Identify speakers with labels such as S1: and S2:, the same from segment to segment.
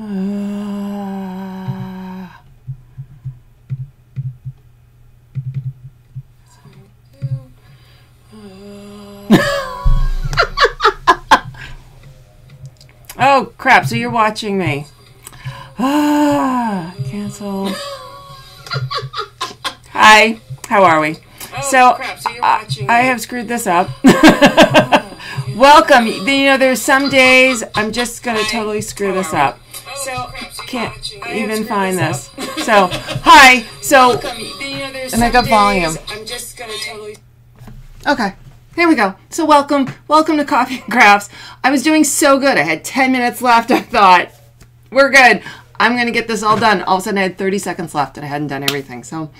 S1: Oh, crap. So you're watching me. Cancel. Hi. How are we?
S2: Oh,
S1: so
S2: crap. So you're watching me.
S1: I have screwed this up. Welcome. You know, there's some days I'm just going to totally screw this up. So can't even find this. So, hi. So, and make up volume.
S2: I'm just going to totally...
S1: Okay. Here we go. So welcome to Coffee and Crafts. I was doing so good. I had 10 minutes left. I thought, we're good. I'm going to get this all done. All of a sudden I had 30 seconds left and I hadn't done everything. So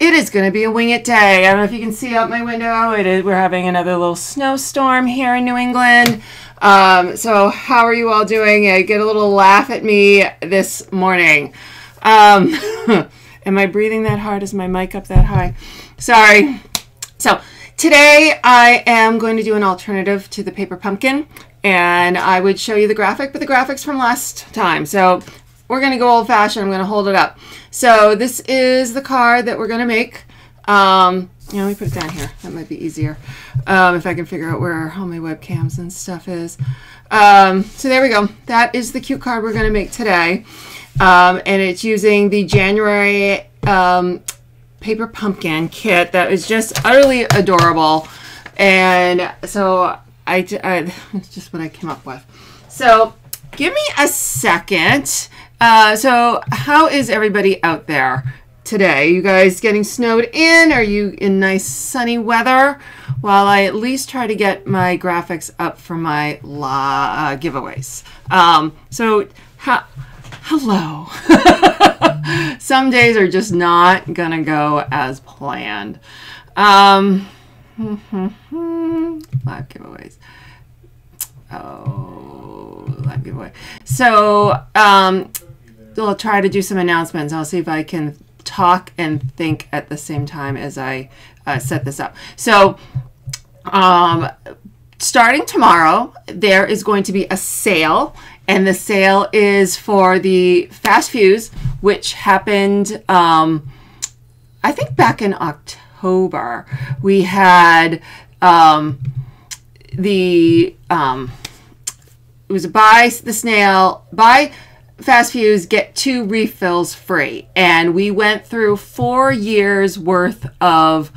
S1: it is going to be a wing it day. I don't know if you can see out my window. We're having another little snowstorm here in New England. So how are you all doing? I get a little laugh at me this morning. Am I breathing that hard? Is my mic up that high? Sorry. So today I am going to do an alternative to the paper pumpkin, and I would show you the graphic, but the graphic's from last time. So we're going to go old fashioned. I'm going to hold it up. So this is the card that we're going to make. Let me put it down here. That might be easier if I can figure out where all my webcams and stuff is. So there we go. That is the cute card we're going to make today. And it's using the January paper pumpkin kit that is just utterly adorable, and so it's just what I came up with. So give me a second. So how is everybody out there today? You guys getting snowed in? Are you in nice sunny weather? While I at least try to get my graphics up for my giveaways. So hello. Some days are just not gonna go as planned. Live giveaways. Oh, live giveaway. So I'll try to do some announcements. I'll see if I can talk and think at the same time as I set this up. So starting tomorrow, there is going to be a sale. And the sale is for the Fast Fuse, which happened, I think back in October. We had it was buy the snail, buy Fast Fuse, get 2 refills free. And we went through 4 years worth of,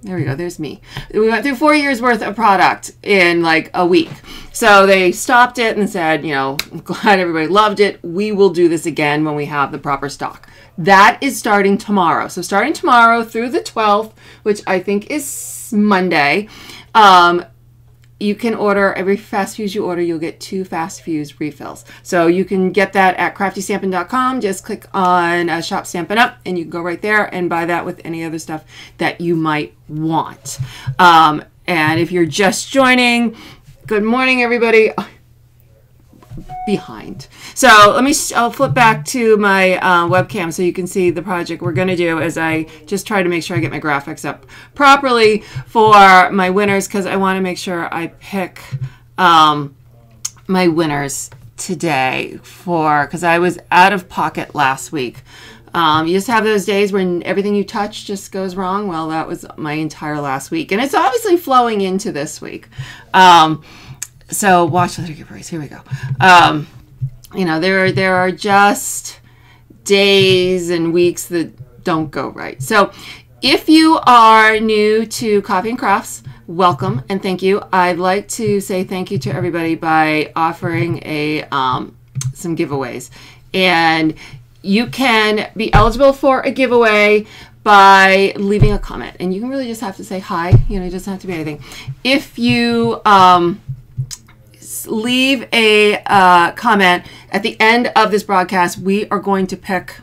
S1: there we go, there's me. We went through 4 years worth of product in like a week. So they stopped it and said, you know, I'm glad everybody loved it. We will do this again when we have the proper stock. That is starting tomorrow. So starting tomorrow through the 12th, which I think is Monday, you can order every Fast Fuse you order, you'll get 2 Fast Fuse refills. So you can get that at craftystampin.com. Just click on Shop Stampin' Up and you can go right there and buy that with any other stuff that you might want. And if you're just joining, good morning, everybody. Behind. So I'll flip back to my webcam so you can see the project we're going to do as I just try to make sure I get my graphics up properly for my winners, because I want to make sure I pick my winners today because I was out of pocket last week. You just have those days when everything you touch just goes wrong. Well, that was my entire last week, and it's obviously flowing into this week. So watch the giveaways. Here we go. You know, there are just days and weeks that don't go right. So if you are new to Coffee and Crafts, welcome and thank you. I'd like to say thank you to everybody by offering some giveaways. And you can be eligible for a giveaway by leaving a comment. And you can really just have to say hi. You know, it doesn't have to be anything. If you leave a comment at the end of this broadcast, we are going to pick.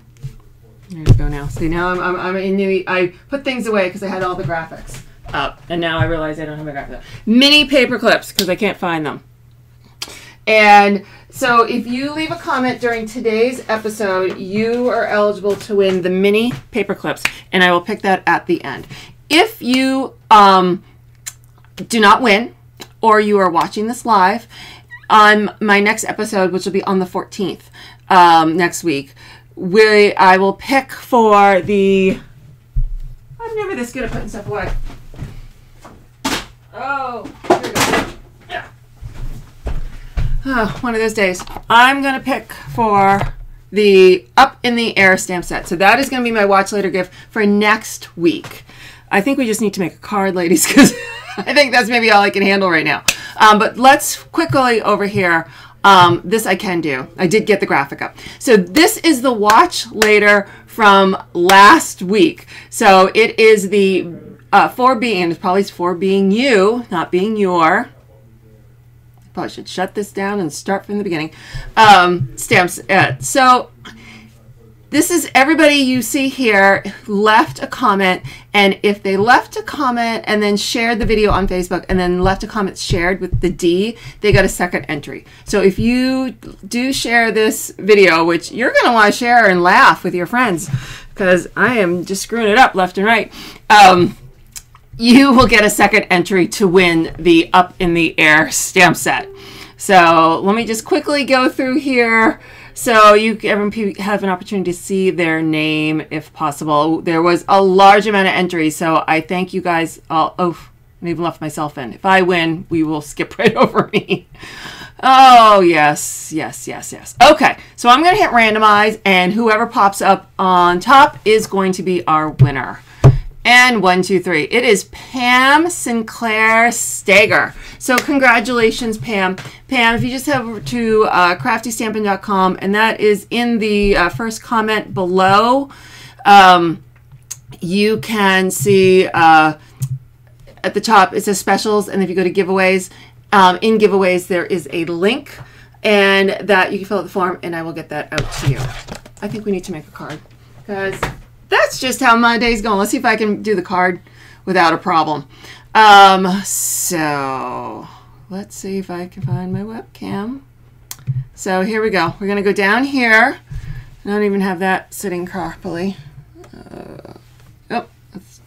S1: There we go. Now see, now I'm in I put things away because I had all the graphics up, and now I realize I don't have my graphics up. Mini paper clips because I can't find them. And so if you leave a comment during today's episode, you are eligible to win the mini paper clips, and I will pick that at the end. If you do not win, or you are watching this live, on my next episode, which will be on the 14th next week, I will pick for the... I'm never this good at putting stuff away. Oh, here we go. Yeah. Oh, one of those days. I'm going to pick for the Up in the Air stamp set. So that is going to be my watch later gift for next week. I think we just need to make a card, ladies, because I think that's maybe all I can handle right now. But let's quickly over here. This I can do. I did get the graphic up. So this is the watch later from last week. So it is the for being, and it's probably for being you, not being your. I probably should shut this down and start from the beginning. Stamps. So this is everybody you see here left a comment, and if they left a comment and then shared the video on Facebook and then left a comment shared with the D, they got a second entry. So if you do share this video, which you're going to want to share and laugh with your friends because I am just screwing it up left and right, you will get a second entry to win the Up in the Air stamp set. So let me just quickly go through here. So you have an opportunity to see their name if possible. There was a large amount of entries, so I thank you guys all. Oh, I even left myself in. If I win, we will skip right over me. Oh, yes, yes, yes, yes. Okay, so I'm going to hit randomize, and whoever pops up on top is going to be our winner. And 1, 2, 3. It is Pam Sinclair Stager. So congratulations, Pam. Pam, if you just head over to craftystampin.com, and that is in the first comment below, you can see at the top it says specials, and if you go to giveaways, in giveaways there is a link, and that you can fill out the form, and I will get that out to you. I think we need to make a card because that's just how my day's going. Let's see if I can do the card without a problem. So let's see if I can find my webcam. So here we go. We're going to go down here. I don't even have that sitting properly. Let's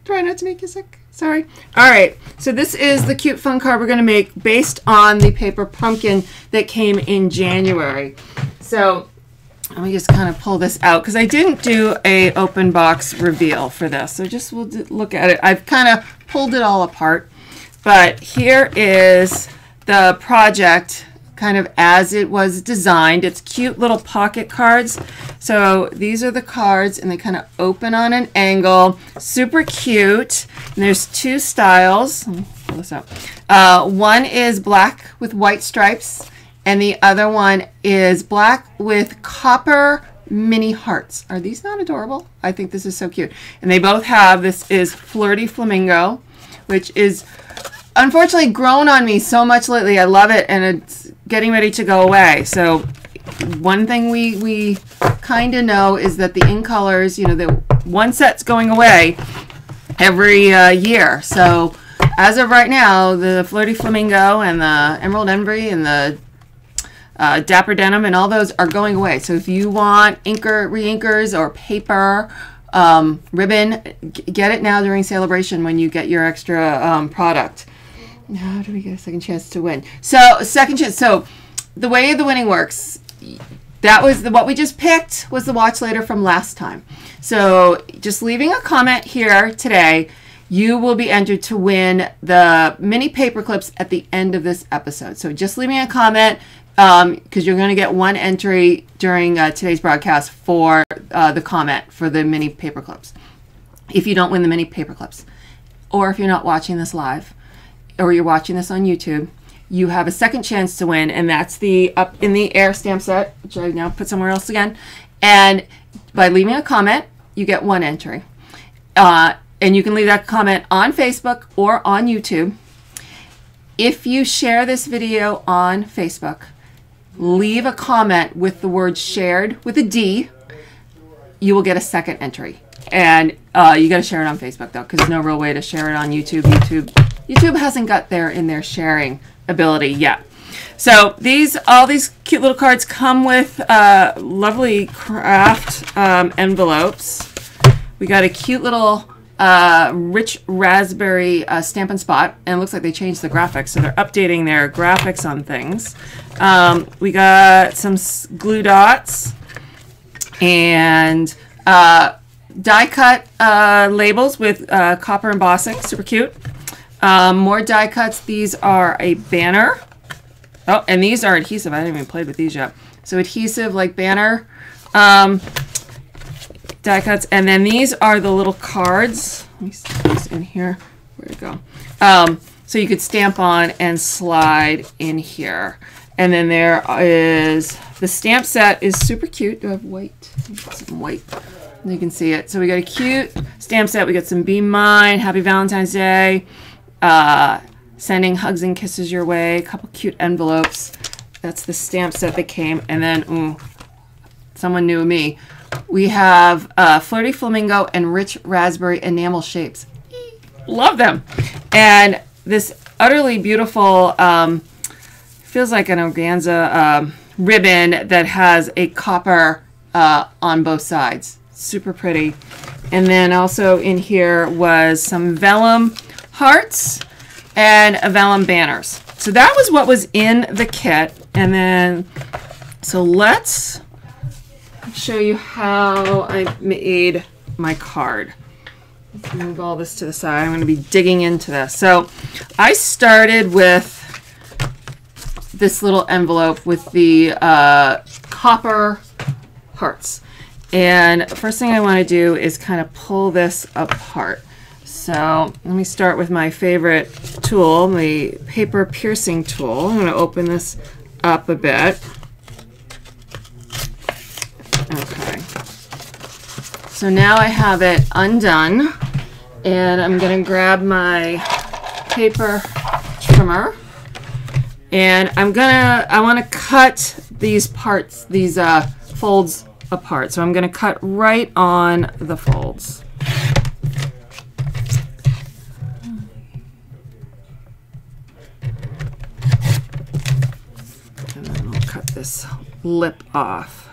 S1: try not to make you sick. Sorry. All right. So this is the cute fun card we're going to make based on the paper pumpkin that came in January. So let me just kind of pull this out because I didn't do a open box reveal for this. So just we'll look at it. I've kind of pulled it all apart. But here is the project kind of as it was designed. It's cute little pocket cards. So these are the cards, and they kind of open on an angle. Super cute. And there's two styles. Let me pull this out. One is black with white stripes, and the other one is black with copper mini hearts. Are these not adorable? I think this is so cute. And they both have, this is Flirty Flamingo, which is unfortunately grown on me so much lately. I love it, and it's getting ready to go away. So one thing we kind of know is that the in colors, you know, the one set's going away every year. So as of right now, the Flirty Flamingo and the Emerald Embry and the Dapper Denim and all those are going away. So if you want re-inkers or paper, ribbon, get it now during celebration when you get your extra product. How do we get a second chance to win? So second chance. So the way the winning works, that was what we just picked was the watch later from last time. So just leaving a comment here today, you will be entered to win the mini paper clips at the end of this episode. So just leaving a comment, because you're going to get one entry during today's broadcast for the comment for the mini paper clips. If you don't win the mini paper clips, or if you're not watching this live, or you're watching this on YouTube, you have a second chance to win, and that's the Up in the Air stamp set, which I now put somewhere else again. And by leaving a comment, you get one entry. And you can leave that comment on Facebook or on YouTube. If you share this video on Facebook, leave a comment with the word shared with a D, you will get a second entry. And you got to share it on Facebook though, because there's no real way to share it on YouTube. YouTube hasn't got there in their sharing ability yet. So all these cute little cards come with lovely craft envelopes. We got a cute little Rich Raspberry Stampin' Spot, and it looks like they changed the graphics, so they're updating their graphics on things. We got some glue dots and die cut labels with copper embossing, super cute. More die cuts. These are a banner. Oh, and these are adhesive. I haven't even played with these yet. So adhesive, like banner die cuts. And then these are the little cards. Let me see this in here. Where'd it go? So you could stamp on and slide in here. And then there is, the stamp set is super cute. Do I have white? Some white. You can see it. So we got a cute stamp set. We got some Be Mine, Happy Valentine's Day, sending hugs and kisses your way, a couple cute envelopes. That's the stamp set that came. And then, someone knew me. We have Flirty Flamingo and Rich Raspberry enamel shapes. Love them. And this utterly beautiful, feels like an organza ribbon that has a copper on both sides. Super pretty. And then also in here was some vellum hearts and vellum banners. So that was what was in the kit. And then, so let's show you how I made my card. Let's move all this to the side. I'm going to be digging into this. So I started with this little envelope with the copper hearts. And first thing I want to do is kind of pull this apart. So let me start with my favorite tool, the paper piercing tool. I'm going to open this up a bit. Okay. So now I have it undone, and I'm going to grab my paper trimmer, and I want to cut these parts, these folds apart. So I'm going to cut right on the folds. And then I'll cut this lip off.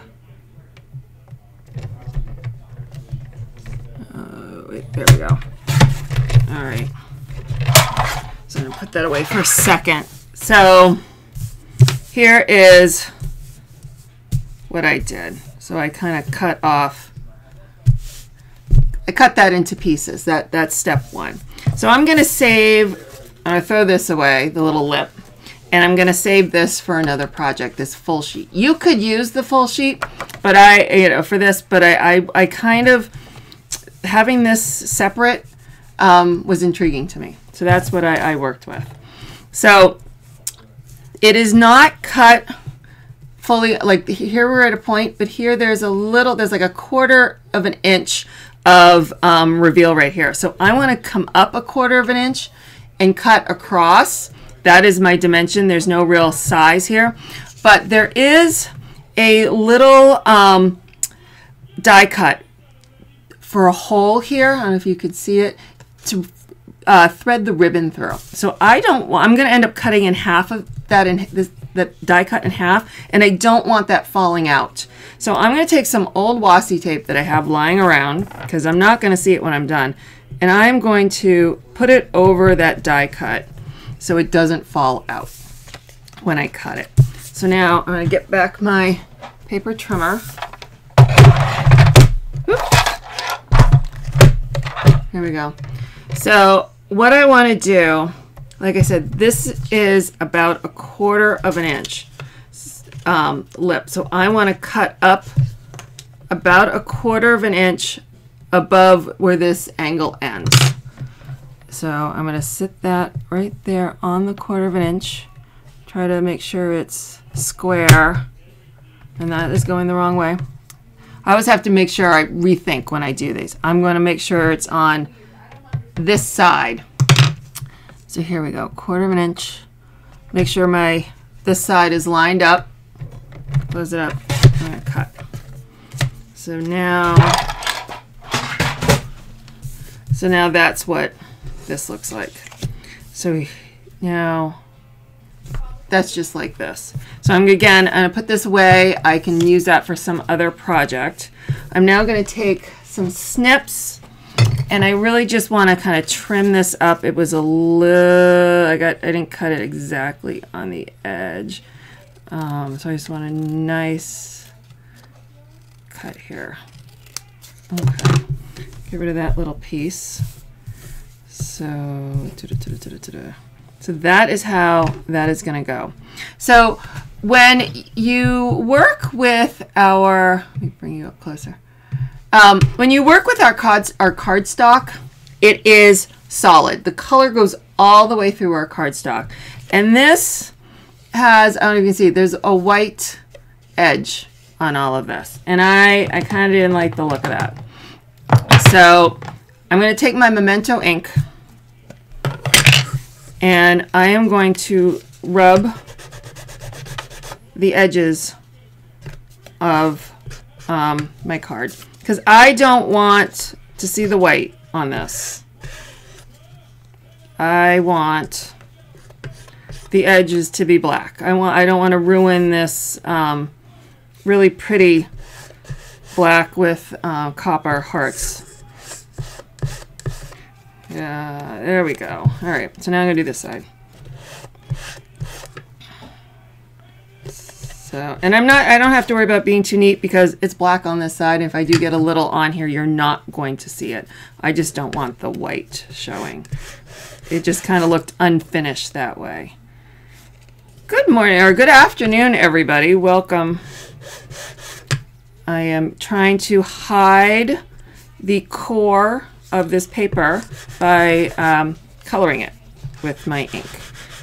S1: Wait, there we go. All right. So I'm going to put that away for a second. So here is what I did. So I kind of cut off, I cut that into pieces. That's step one. So I'm going to save, I'm going to throw this away, the little lip, and I'm going to save this for another project, this full sheet. You could use the full sheet, but for this, but I kind of, having this separate was intriguing to me. So that's what I worked with. So it is not cut fully, like here we're at a point, but here there's a little, there's like a 1/4 of an inch of reveal right here. So I want to come up a 1/4 of an inch and cut across. That is my dimension. There's no real size here, but there is a little die cut for a hole here. I don't know if you could see it, to thread the ribbon through. So I don't want, I'm going to end up cutting in half of that, in this, that die cut in half, and I don't want that falling out. So I'm going to take some old washi tape that I have lying around, because I'm not going to see it when I'm done, and I'm going to put it over that die cut so it doesn't fall out when I cut it. So now I'm going to get back my paper trimmer. Oops. Here we go. So what I want to do, like I said, this is about a 1/4 of an inch lip. So I want to cut up about a 1/4 of an inch above where this angle ends. So I'm going to sit that right there on the 1/4 of an inch. Try to make sure it's square, and that is going the wrong way. I always have to make sure I rethink when I do these. I'm going to make sure it's on this side. So here we go, 1/4 of an inch. Make sure this side is lined up. Close it up. I'm going to cut. So now that's what this looks like. So now that's just like this. So I'm going to put this away. I can use that for some other project. I'm now going to take some snips And I really just want to kind of trim this up. It was a little, I didn't cut it exactly on the edge. So I just want a nice cut here. Okay, get rid of that little piece. So that is how that is going to go. So when you work with our, let me bring you up closer. When you work with our cardstock, it is solid. The color goes all the way through our cardstock. And this has, I don't know if you can see, there's a white edge on all of this. And I kind of didn't like the look of that. So I'm going to take my Memento ink and I am going to rub the edges of my card. Because I don't want to see the white on this. I want the edges to be black. I don't want to ruin this really pretty black with copper hearts. Yeah, there we go. All right, so now I'm gonna do this side. So, and I don't have to worry about being too neat because it's black on this side. If I do get a little on here, you're not going to see it. I just don't want the white showing. It just kind of looked unfinished that way. Good morning, or good afternoon, everybody. Welcome. I am trying to hide the core of this paper by coloring it with my ink.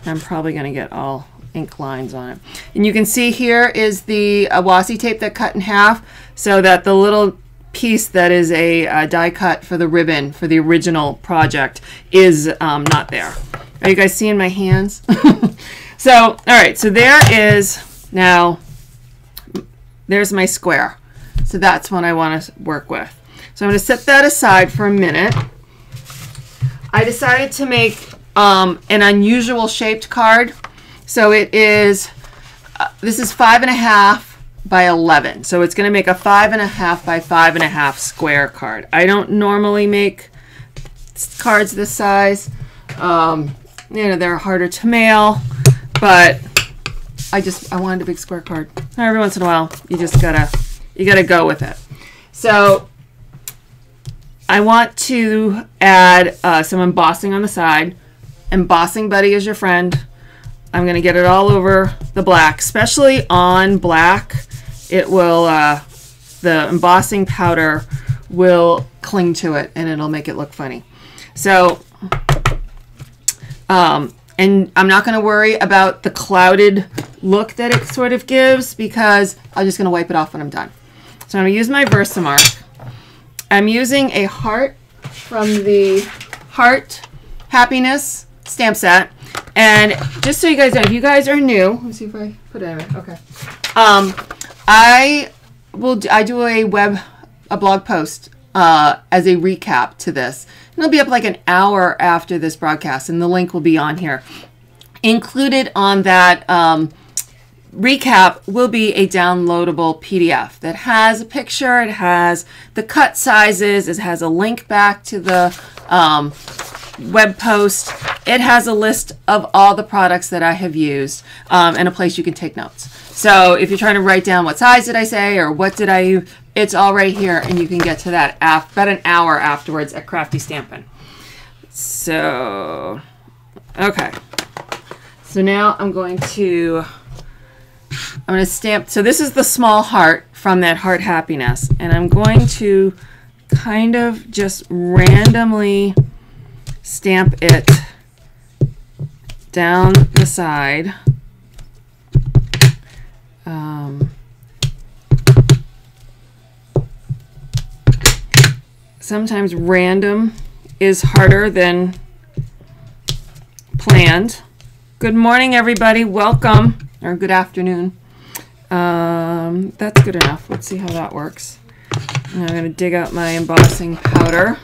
S1: I'm probably going to get all ink lines on it. And you can see here is the washi tape that cut in half so that the little piece that is a die cut for the ribbon for the original project is not there. Are you guys seeing my hands? So, all right, so there is, now, there's my square. So that's what I want to work with. So I'm going to set that aside for a minute. I decided to make an unusual shaped card. So it is, this is 5.5 by 11. So it's going to make a 5.5 by 5.5 square card. I don't normally make cards this size. You know, they're harder to mail, but I wanted a big square card. Every once in a while, you gotta go with it. So I want to add some embossing on the side. Embossing buddy is your friend. I'm going to get it all over the black, especially on black. It will, the embossing powder will cling to it and it'll make it look funny. So, and I'm not going to worry about the clouded look that it sort of gives because I'm just going to wipe it off when I'm done. So I'm going to use my Versamark. I'm using a heart from the Heart Happiness stamp set. And just so you guys know, if you guys are new, let me see if I put it in. Okay. I do a blog post as a recap to this. It'll be up like an hour after this broadcast, and the link will be on here. Included on that recap will be a downloadable PDF that has a picture, it has the cut sizes, it has a link back to the web post. It has a list of all the products that I have used and a place you can take notes. So if you're trying to write down what size did I say or what did I use, it's all right here and you can get to that about an hour afterwards at Crafty Stampin'. So, okay. So now I'm going to stamp. So this is the small heart from that Heart Happiness. And I'm going to kind of just randomly stamp it down the side. Sometimes random is harder than planned. Good morning, everybody. Welcome, or good afternoon. That's good enough. Let's see how that works. Now I'm going to dig out my embossing powder.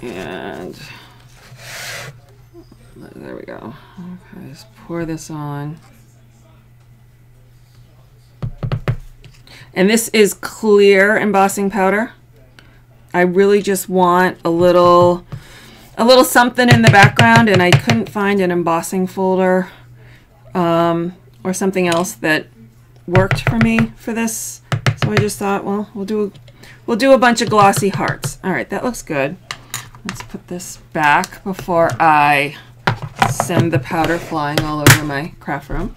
S1: And there we go. Okay, just pour this on. And this is clear embossing powder. I really just want a little something in the background, and I couldn't find an embossing folder or something else that worked for me for this. So I just thought, well, we'll do a bunch of glossy hearts. All right, that looks good. Let's put this back before I send the powder flying all over my craft room.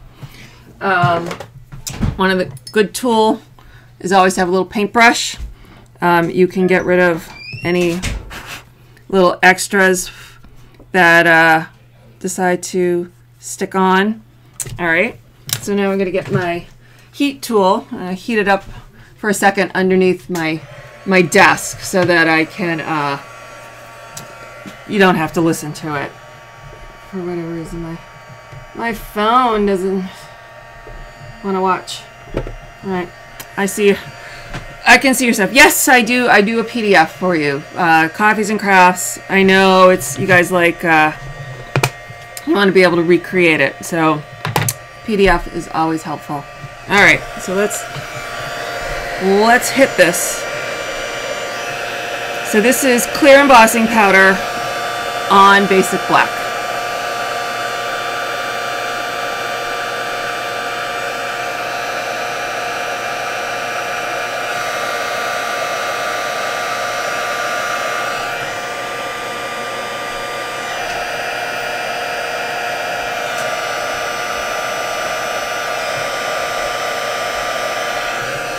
S1: One of the good tool is always to have a little paintbrush. You can get rid of any little extras that decide to stick on. All right, so now I'm going to get my heat tool, heat it up for a second underneath my desk so that I can, you don't have to listen to it. For whatever reason, my phone doesn't want to watch. All right, I can see your stuff. Yes, I do a PDF for you. Coffees and Crafts. I know you guys like, you want to be able to recreate it. So PDF is always helpful. All right, so let's hit this. So this is clear embossing powder on basic black.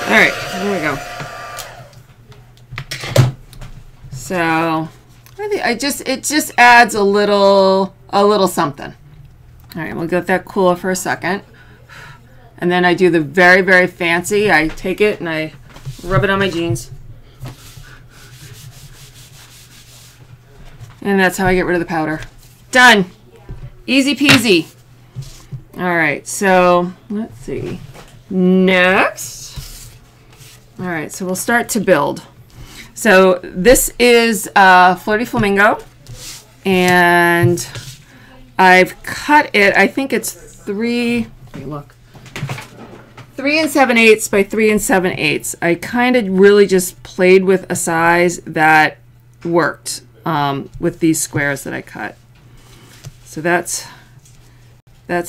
S1: All right, there we go. So it just adds a little something. All right, we'll let that cool for a second, and then I do the very, very fancy. I take it and I rub it on my jeans, and that's how I get rid of the powder. Done. Easy peasy. All right, so let's see. Next. All right, so we'll start to build. So this is Flirty Flamingo, and I've cut it. I think it's 3 and 7/8 by 3 and 7/8. I kind of really just played with a size that worked with these squares that I cut. So that's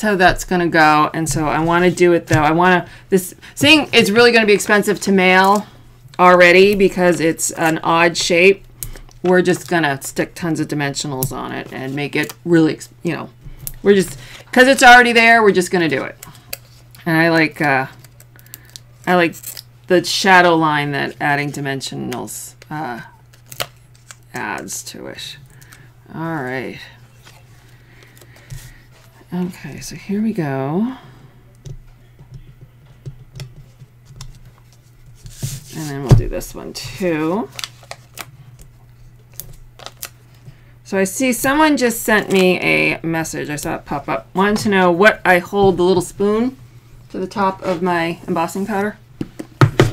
S1: how that's going to go. And so I want to do it though. This thing is really going to be expensive to mail already because it's an odd shape. We're just going to stick tons of dimensionals on it and make it really, we're just, because it's already there, we're just going to do it. And I like the shadow line that adding dimensionals adds to it. All right. Okay, so here we go. And then we'll do this one too. So I see someone just sent me a message. I saw it pop up. Wanted to know what I hold the little spoon to the top of my embossing powder.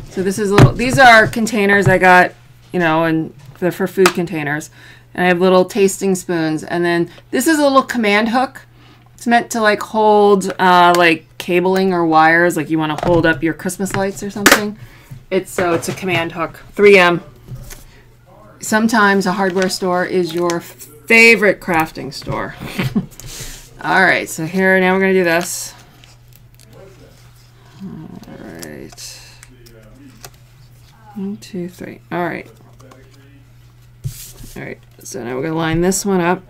S1: So this is these are containers I got, and they're for food containers. And I have little tasting spoons. And then this is a little command hook. It's meant to like hold like cabling or wires, like you want to hold up your Christmas lights or something. It's a command hook. 3M. Sometimes a hardware store is your favorite crafting store. All right, so here now we're gonna do this. All right. 1, 2, 3. All right. All right. So now we're gonna line this one up.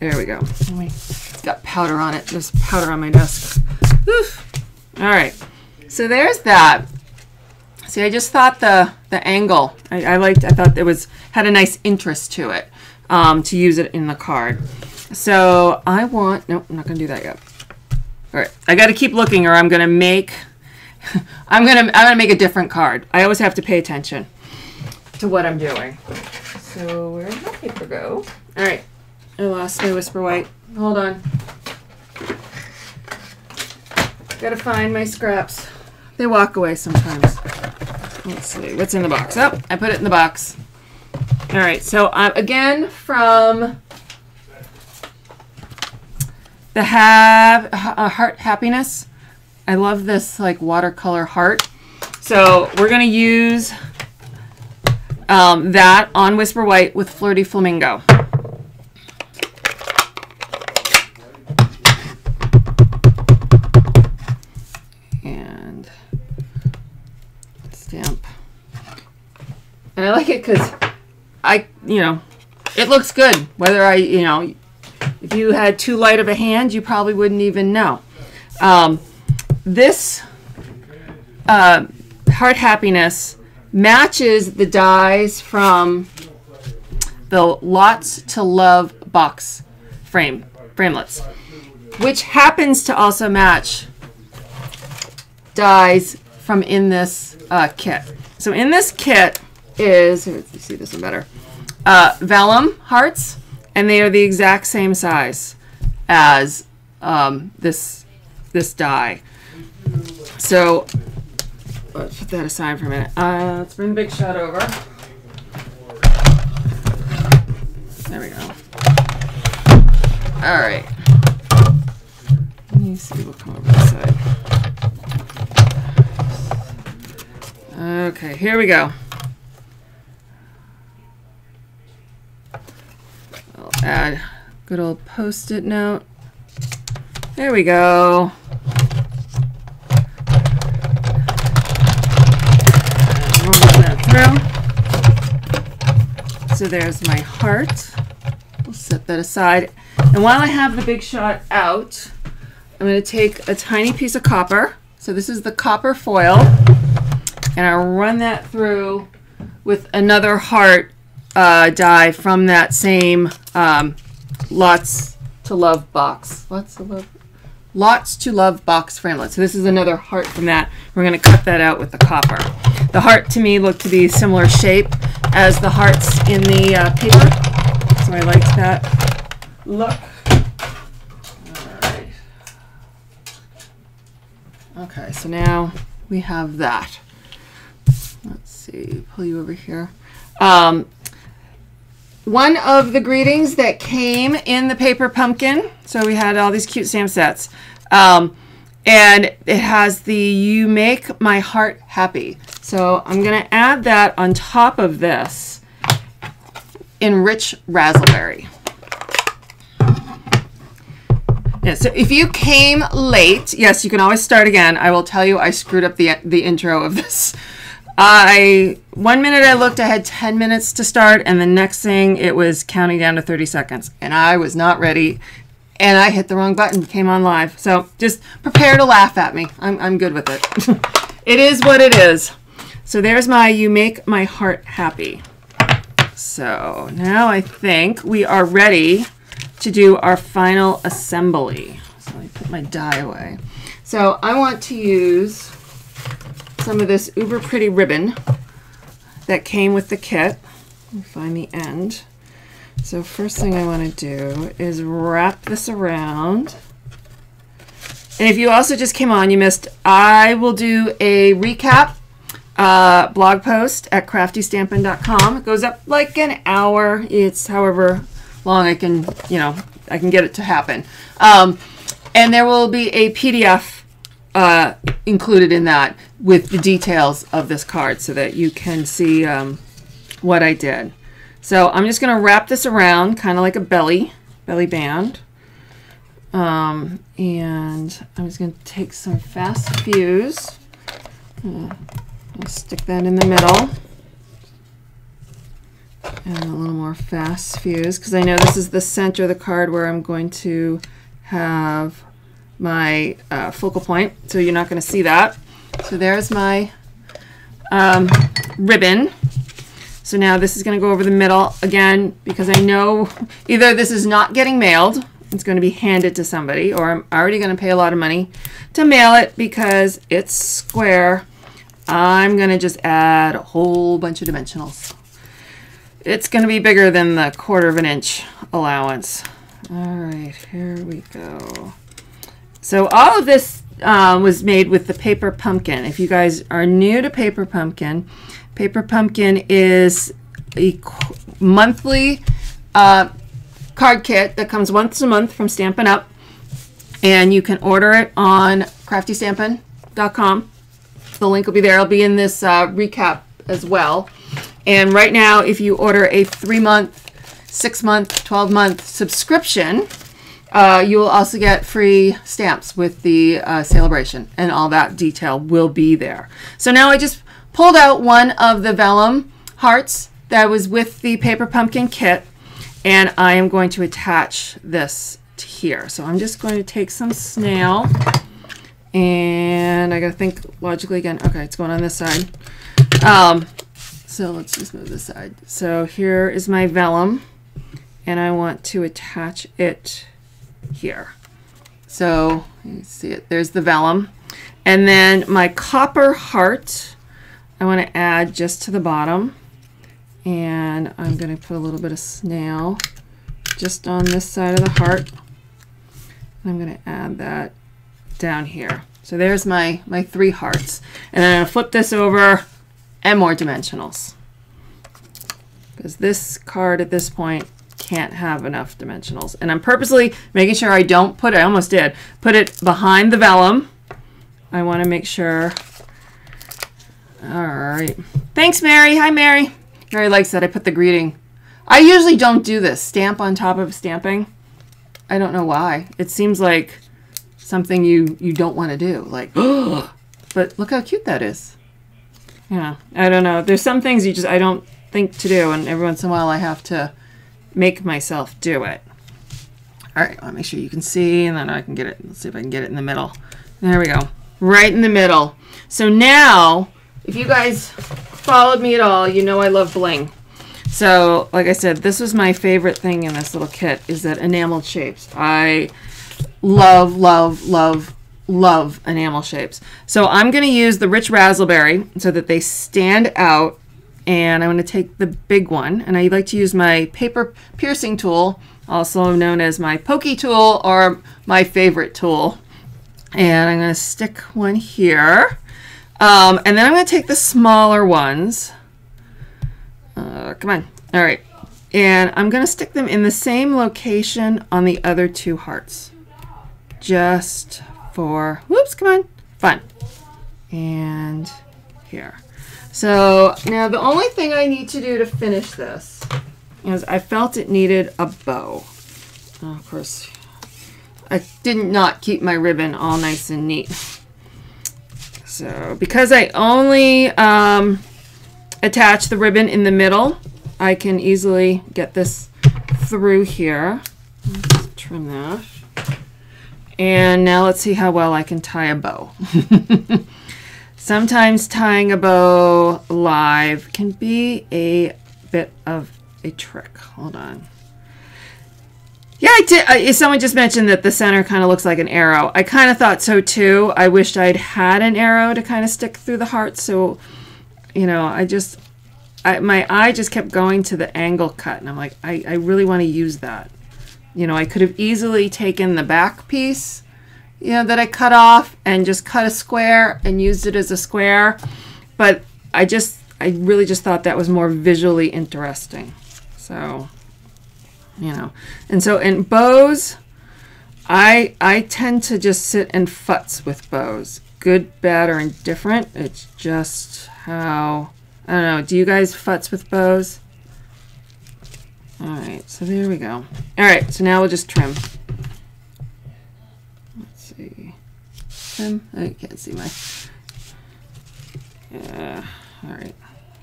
S1: There we go. It's got powder on it. There's powder on my desk. Oof. All right. So there's that. See, I just thought the angle. I thought it had a nice interest to it to use it in the card. So nope, I'm not gonna do that yet. All right. I got to keep looking, or I'm gonna make. I'm gonna make a different card. I always have to pay attention to what I'm doing. So where did my paper go? All right. I lost my Whisper White. Hold on. Gotta find my scraps. They walk away sometimes. Let's see. What's in the box? Oh, I put it in the box. All right. So again, from the Heart Happiness. I love this like watercolor heart. So we're going to use that on Whisper White with Flirty Flamingo. And stamp. And I like it because it looks good. Whether if you had too light of a hand, you probably wouldn't even know. This Heart Happiness matches the dies from the Lots to Love box framelits, which happens to also match dies from in this kit. So in this kit is, let's see this one better, vellum hearts, and they are the exact same size as this die. So let's put that aside for a minute. Let's bring the big shot over. There we go. All right. Let me see. We'll come over this side. Okay, here we go. I'll add good old Post-it note. There we go. So there's my heart. We'll set that aside. And while I have the big shot out, I'm going to take a tiny piece of copper. So this is the copper foil. And I'll run that through with another heart die from that same Lots to Love box. Lots to Love box framelit. So this is another heart from that. We're going to cut that out with the copper. The heart to me looked to be similar shape as the hearts in the paper, so I liked that look. All right. Okay, so now we have that. Let's see, pull you over here. One of the greetings that came in the paper pumpkin, so we had all these cute stamp sets, and it has the "You Make My Heart Happy." So I'm going to add that on top of this in rich raspberry. Yeah, so if you came late, yes, you can always start again. I will tell you I screwed up the intro of this. 1 minute I looked, I had 10 minutes to start, and the next thing it was counting down to 30 seconds. And I was not ready, and I hit the wrong button, came on live. So just prepare to laugh at me. I'm good with it. It is what it is. So there's my "You Make My Heart Happy." So now I think we are ready to do our final assembly. So let me put my die away. So I want to use some of this uber pretty ribbon that came with the kit. Let me find the end. So first thing I want to do is wrap this around. And if you also just came on, you missed, I will do a recap blog post at craftystampin.com. It goes up like an hour. It's however long I can get it to happen. And there will be a PDF included in that with the details of this card so that you can see what I did. So I'm just going to wrap this around kind of like a belly band. And I'm just going to take some fast fuse. I'll stick that in the middle. And a little more fast fuse because I know this is the center of the card where I'm going to have my focal point, so you're not going to see that. So there's my ribbon. So now this is going to go over the middle again because I know either this is not getting mailed, it's going to be handed to somebody, or I'm already going to pay a lot of money to mail it because it's square. I'm going to just add a whole bunch of dimensionals. It's going to be bigger than the 1/4 of an inch allowance. All right, here we go. So all of this was made with the paper pumpkin. If you guys are new to paper pumpkin is a monthly card kit that comes once a month from Stampin' Up, and you can order it on craftystampin.com. The link will be there. It'll be in this recap as well. And right now, if you order a 3-month, 6-month, 12-month subscription, you will also get free stamps with the celebration, and all that detail will be there. So now I just pulled out one of the vellum hearts that was with the paper pumpkin kit, and I am going to attach this to here. So I'm just going to take some snail, and I got to think logically again. Okay, it's going on this side. So let's just move this side. So here is my vellum, and I want to attach it here. So you see it, there's the vellum. And then my copper heart, I want to add just to the bottom. And I'm going to put a little bit of snail just on this side of the heart. And I'm going to add that down here. So there's my 3 hearts. And then I'm going to flip this over and more dimensionals. Because this card at this point can't have enough dimensionals. And I'm purposely making sure I don't put it, I almost did, put it behind the vellum. I want to make sure. All right. Thanks, Mary. Hi, Mary. Mary likes that I put the greeting. I usually don't do this, stamp on top of stamping. I don't know why. It seems like something you don't want to do. Like, but look how cute that is. Yeah, I don't know. There's some things I don't think to do, and every once in a while I have to make myself do it. All right, I'll make sure you can see, and then I can get it. Let's see if I can get it in the middle. There we go, right in the middle. So now, if you guys followed me at all, you know I love bling. So, like I said, this was my favorite thing in this little kit, is that enameled shapes. I love, love, love, love enamel shapes. So I'm going to use the rich raspberry so that they stand out, and I'm going to take the big one, and I like to use my paper piercing tool, also known as my pokey tool or my favorite tool, and I'm going to stick one here, and then I'm going to take the smaller ones. Come on. All right, and I'm going to stick them in the same location on the other 2 hearts, just for, whoops, come on, fun. And here. So now the only thing I need to do to finish this is I felt it needed a bow. Of course, I did not keep my ribbon all nice and neat. So because I only attach the ribbon in the middle, I can easily get this through here. Let's trim that. And now let's see how well I can tie a bow. Sometimes tying a bow live can be a bit of a trick. Hold on. Yeah, I did. Someone just mentioned that the center kind of looks like an arrow. I kind of thought so too. I wished I'd had an arrow to kind of stick through the heart. So, you know, my eye just kept going to the angle cut. And I'm like, I really want to use that. You know, I could have easily taken the back piece, you know, that I cut off and just cut a square and used it as a square. But I really just thought that was more visually interesting. So, you know, and so in bows, I tend to just sit and futz with bows. Good, bad, or indifferent. It's just how, I don't know. Do you guys futz with bows? All right, so there we go. All right, so now we'll just trim. Let's see. Trim. I can't see my. Yeah. All right.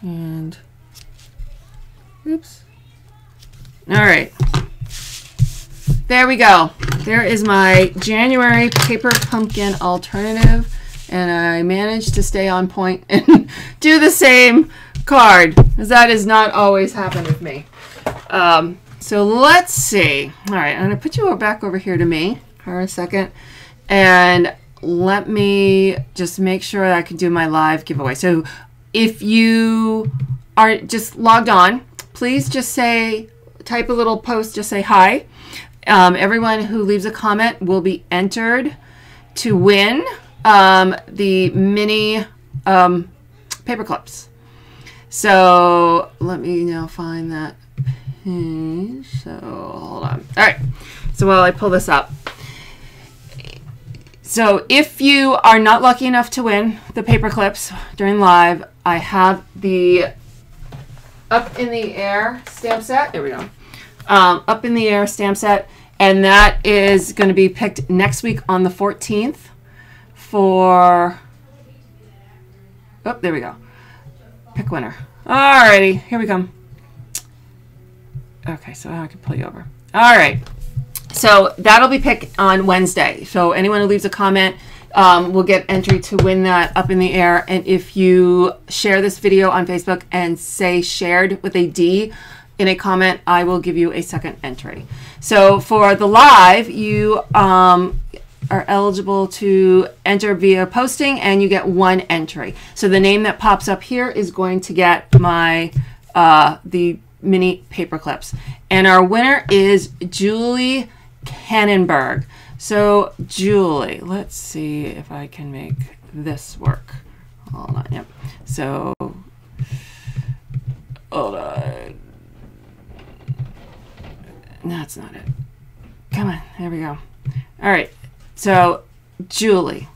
S1: And. Oops. All right. There we go. There is my January paper pumpkin alternative, and I managed to stay on point and do the same card, because that has not always happened with me. So let's see. All right, I'm going to put you back over here to me for a second, and let me just make sure that I can do my live giveaway. So if you are just logged on, please just type a little post, just say hi. Everyone who leaves a comment will be entered to win the mini paper clips. So let me now find that page. So hold on. All right. So while I pull this up. So if you are not lucky enough to win the paper clips during live, I have the Up in the Air stamp set. There we go. Up in the Air stamp set. And that is going to be picked next week on the 14th for... Oh, there we go. Pick winner. Alrighty, here we come. Okay, so I can pull you over. All right. So that'll be picked on Wednesday. So anyone who leaves a comment will get entry to win that Up in the Air. And if you share this video on Facebook and say shared with a D in a comment, I will give you a second entry. So for the live, you are eligible to enter via posting, and you get one entry. So the name that pops up here is going to get my the mini paper clips. And our winner is Julie Cannonberg. So Julie, let's see if I can make this work. Hold on, yep. So hold on. No, that's not it. Come on, there we go. All right, so Julie,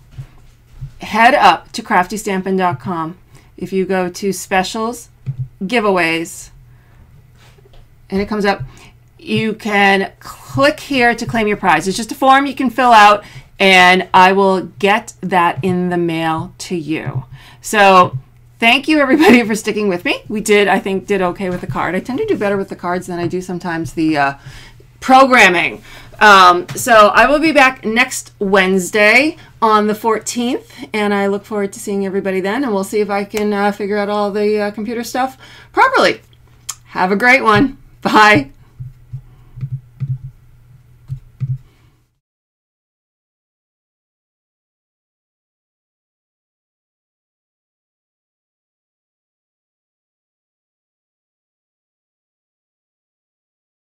S1: head up to craftystampin.com. If you go to specials, giveaways, and it comes up, you can click here to claim your prize. It's just a form you can fill out, and I will get that in the mail to you. So thank you everybody for sticking with me. We did, I think, did okay with the card. I tend to do better with the cards than I do sometimes the programming. So I will be back next Wednesday on the 14th, and I look forward to seeing everybody then, and we'll see if I can figure out all the computer stuff properly. Have a great one. Bye.